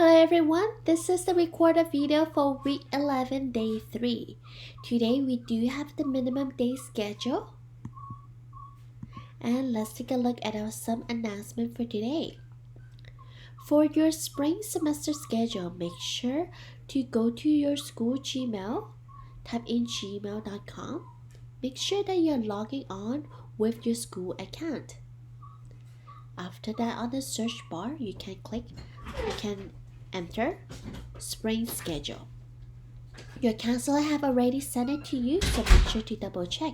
Hello everyone, this is the recorded video for week 11, day 3. Today we do have the minimum day schedule. And let's take a look at some announcement for today. For your spring semester schedule, make sure to go to your school Gmail, type in gmail.com. Make sure that you're logging on with your school account. After that, on the search bar, you can enter spring schedule. Your counselor have already sent it to you, so make sure to double check.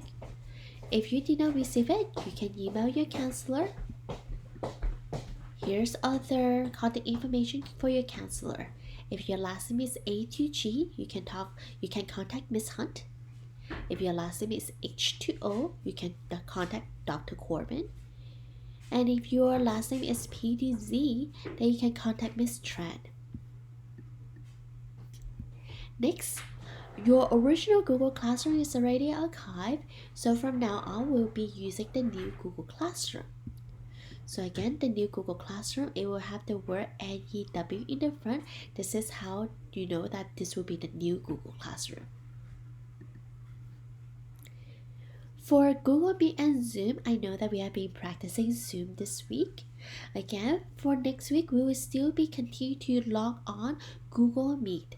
If you did not receive it, you can email your counselor. Here's other contact information for your counselor. If your last name is A to G, you can contact Miss Hunt. If your last name is H to O, you can contact Dr. Corbin. And if your last name is P to Z, then you can contact Miss Tran. Next, your original Google Classroom is already archived, so from now on we'll be using the new Google Classroom. So again, the new Google Classroom, it will have the word NEW in the front. This is how you know that this will be the new Google Classroom. For Google Meet and Zoom, I know that we have been practicing Zoom this week. Again, for next week, we will still be continue to log on Google Meet.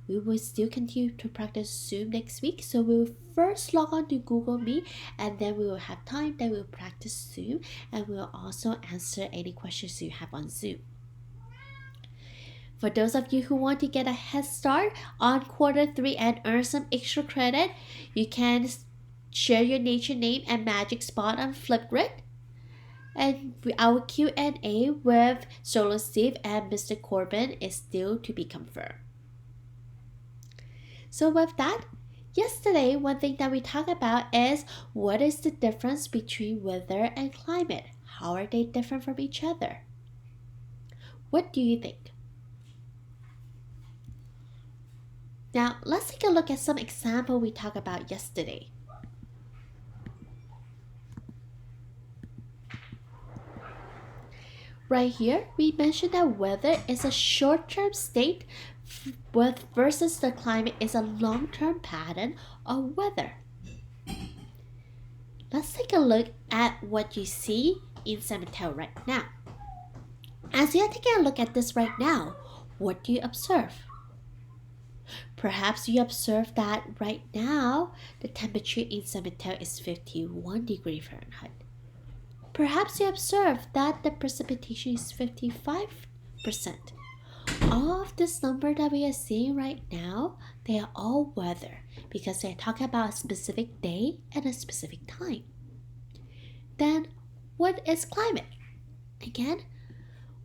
We will still continue to practice Zoom next week. So we will first log on to Google Meet, and then we will have time that we'll practice Zoom, and we'll also answer any questions you have on Zoom. For those of you who want to get a head start on quarter 3 and earn some extra credit, you can share your nature name and magic spot on Flipgrid. And our Q&A with Solo Steve and Mr. Corbin is still to be confirmed. So with that, yesterday one thing that we talked about is what is the difference between weather and climate? How are they different from each other? What do you think? Now let's take a look at some example we talked about yesterday. Right here, we mentioned that weather is a short-term state versus the climate is a long-term pattern of weather. Let's take a look at what you see in San Mateo right now. As you're taking a look at this right now, what do you observe? Perhaps you observe that right now, the temperature in San Mateo is 51 degrees Fahrenheit. Perhaps you observe that the precipitation is 55%. All of this number that we are seeing right now, they are all weather because they're talking about a specific day and a specific time. Then, what is climate? Again,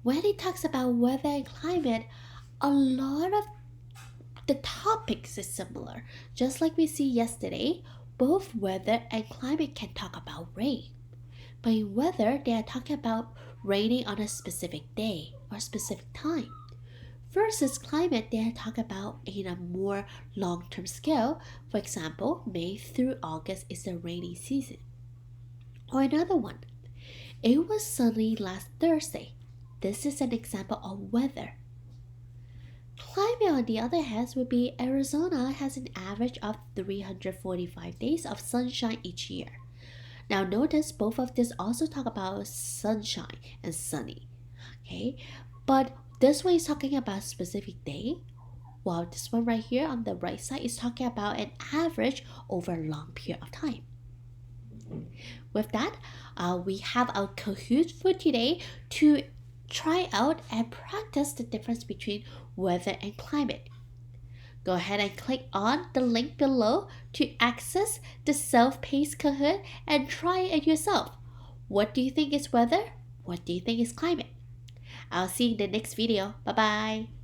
when it talks about weather and climate, a lot of the topics is similar. Just like we see yesterday, both weather and climate can talk about rain. But in weather, they are talking about raining on a specific day or specific time. Versus climate, they are talking about in a more long-term scale. For example, May through August is the rainy season. Or another one, it was sunny last Thursday. This is an example of weather. Climate, on the other hand, would be Arizona has an average of 345 days of sunshine each year. Now notice both of this also talk about sunshine and sunny, okay? But this one is talking about a specific day, while this one right here on the right side is talking about an average over a long period of time. With that, we have our Kahoot for today to try out and practice the difference between weather and climate. Go ahead and click on the link below to access the self-paced Kahoot and try it yourself. What do you think is weather? What do you think is climate? I'll see you in the next video. Bye-bye.